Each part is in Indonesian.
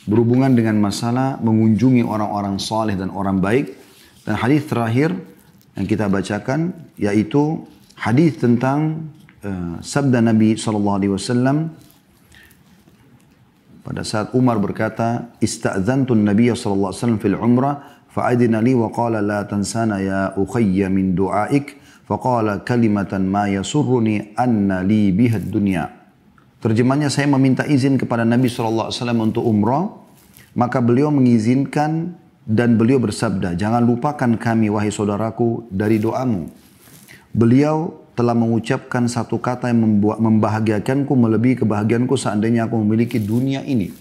berhubungan dengan masalah mengunjungi orang-orang saleh dan orang baik. Dan hadis terakhir yang kita bacakan yaitu hadis tentang sabda Nabi SAW pada saat Umar berkata, "Ista'dzantu an-nabiy sallallahu alaihi wasallam fil umrah fa'adina li wa qala la tansana ya ukhayya min du'aik faqala kalimatan ma yasurruni anna li biha ad-dunya." Terjemahnya, saya meminta izin kepada Nabi sallallahu alaihi wasallam untuk umrah, maka beliau mengizinkan dan beliau bersabda, "Jangan lupakan kami wahai saudaraku dari doamu." Beliau telah mengucapkan satu kata yang membahagiakanku melebihi kebahagiaanku seandainya aku memiliki dunia ini.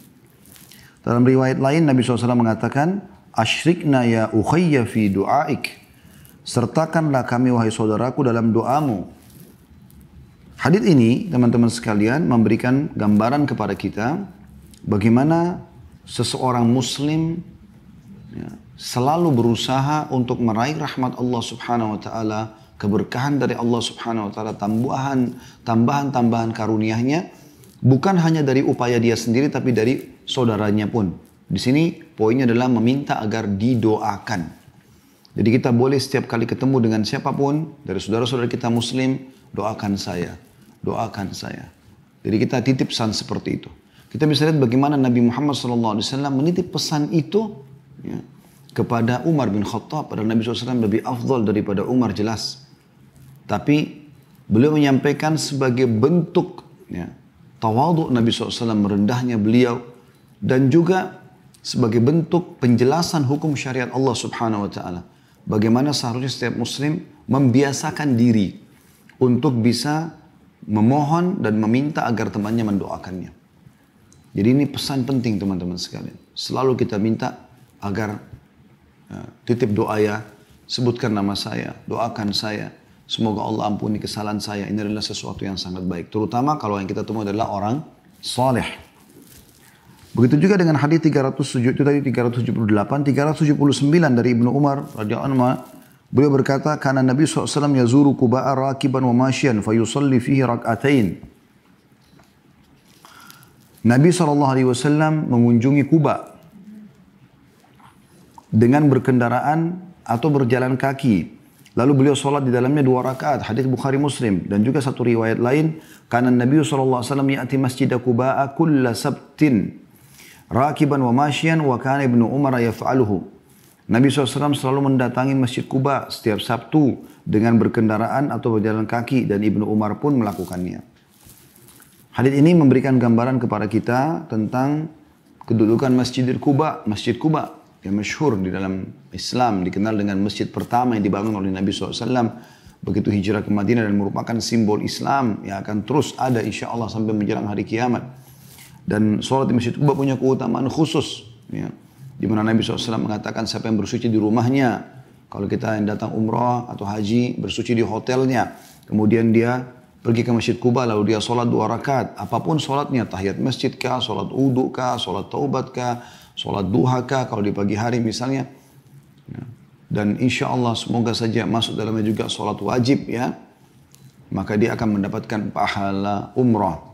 Dalam riwayat lain Nabi SAW mengatakan, "Asyrikna ya ukhayya fi du'aik." Sertakanlah kami wahai saudaraku dalam doamu. Hadits ini teman-teman sekalian memberikan gambaran kepada kita bagaimana seseorang muslim selalu berusaha untuk meraih rahmat Allah Subhanahu wa taala, keberkahan dari Allah Subhanahu wa taala, tambahan karunia-Nya, bukan hanya dari upaya dia sendiri tapi dari saudaranya pun. Di sini poinnya adalah meminta agar didoakan. Jadi kita boleh setiap kali ketemu dengan siapapun dari saudara-saudara kita muslim, doakan saya, doakan saya. Jadi kita titip pesan seperti itu. Kita bisa lihat bagaimana Nabi Muhammad SAW menitip pesan itu kepada Umar bin Khattab. Padahal Nabi SAW lebih afdal daripada Umar, jelas. Tapi beliau menyampaikan sebagai bentuk tawadhu Nabi SAW, merendahnya beliau, dan juga sebagai bentuk penjelasan hukum syariat Allah Subhanahu wa taala. Bagaimana seharusnya setiap muslim membiasakan diri untuk bisa memohon dan meminta agar temannya mendoakannya. Jadi ini pesan penting teman-teman sekalian. Selalu kita minta agar titip doa ya, sebutkan nama saya, doakan saya. Semoga Allah ampuni kesalahan saya. Ini adalah sesuatu yang sangat baik. Terutama kalau yang kita temui adalah orang saleh. Begitu juga dengan hadis 307 itu tadi 378, 379 dari Ibnu Umar radhiyallahu anhu. Beliau berkata, "Kana Nabi SAW yazuru Quba'a rakiban wa masyian fayusalli fihi rak'atain." Nabi SAW mengunjungi Quba dengan berkendaraan atau berjalan kaki. Lalu beliau sholat di dalamnya 2 rakaat. Hadis Bukhari Muslim. Dan juga satu riwayat lain. Karena Nabi SAW ya'ti masjid Quba'a kulla sabtin. Rakiban wa masyian wa kana Ibnu Umar yaf'aluhu. Nabi SAW selalu mendatangi masjid Quba setiap Sabtu dengan berkendaraan atau berjalan kaki. Dan Ibnu Umar pun melakukannya. Hadis ini memberikan gambaran kepada kita tentang kedudukan Masjid Quba. Masjid Quba yang masyhur di dalam Islam, dikenal dengan masjid pertama yang dibangun oleh Nabi SAW begitu hijrah ke Madinah, dan merupakan simbol Islam yang akan terus ada insya Allah sampai menjelang hari kiamat. Dan sholat di Masjid Quba punya keutamaan khusus, di mana Nabi SAW mengatakan siapa yang bersuci di rumahnya, kalau kita yang datang umrah atau haji bersuci di hotelnya, kemudian dia pergi ke Masjid Quba lalu dia sholat 2 rakaat, apapun sholatnya, tahiyat masjid kah, sholat wudu kah, sholat taubat kah, sholat duha kah, kalau di pagi hari misalnya. Dan insya Allah semoga saja masuk dalamnya juga sholat wajib maka dia akan mendapatkan pahala umrah.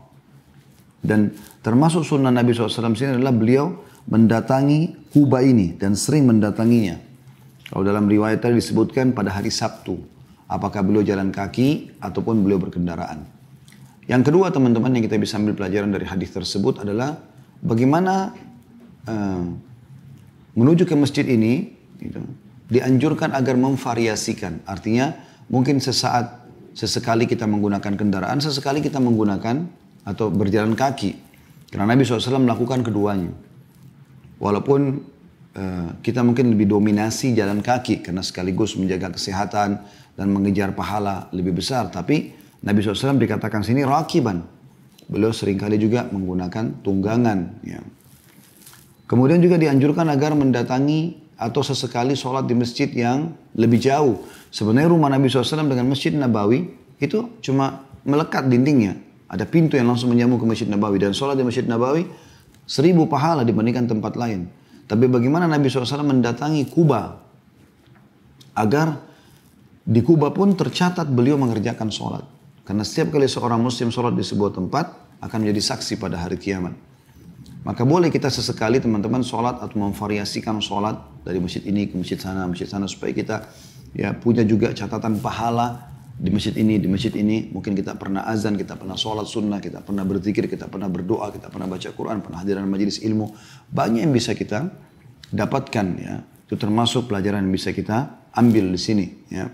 Dan termasuk sunnah Nabi SAW sini adalah beliau mendatangi Quba ini dan sering mendatanginya. Kalau dalam riwayat tadi disebutkan pada hari Sabtu. Apakah beliau jalan kaki ataupun beliau berkendaraan. Yang kedua teman-teman yang kita bisa ambil pelajaran dari hadis tersebut adalah bagaimana menuju ke masjid ini dianjurkan agar memvariasikan. Artinya mungkin sesekali kita menggunakan kendaraan, sesekali kita menggunakan atau berjalan kaki. Karena Nabi SAW melakukan keduanya. Walaupun kita mungkin lebih dominasi jalan kaki karena sekaligus menjaga kesehatan dan mengejar pahala lebih besar. Tapi Nabi SAW dikatakan sini rakiban. Beliau seringkali juga menggunakan tunggangan. Kemudian juga dianjurkan agar mendatangi atau sesekali sholat di masjid yang lebih jauh. Sebenarnya rumah Nabi SAW dengan Masjid Nabawi itu cuma melekat dindingnya. Ada pintu yang langsung menyambung ke Masjid Nabawi. Dan sholat di Masjid Nabawi 1000 pahala dibandingkan tempat lain. Tapi bagaimana Nabi SAW mendatangi Quba agar di Quba pun tercatat beliau mengerjakan sholat. Karena setiap kali seorang muslim sholat di sebuah tempat akan menjadi saksi pada hari kiamat. Maka boleh kita sesekali teman-teman sholat atau memvariasikan sholat dari masjid ini ke masjid sana supaya kita ya punya juga catatan pahala di masjid ini, di masjid ini. Mungkin kita pernah azan, kita pernah sholat sunnah, kita pernah berzikir, kita pernah berdoa, kita pernah baca Quran, pernah hadiran majelis ilmu. Banyak yang bisa kita dapatkan ya. Itu termasuk pelajaran yang bisa kita ambil di sini ya.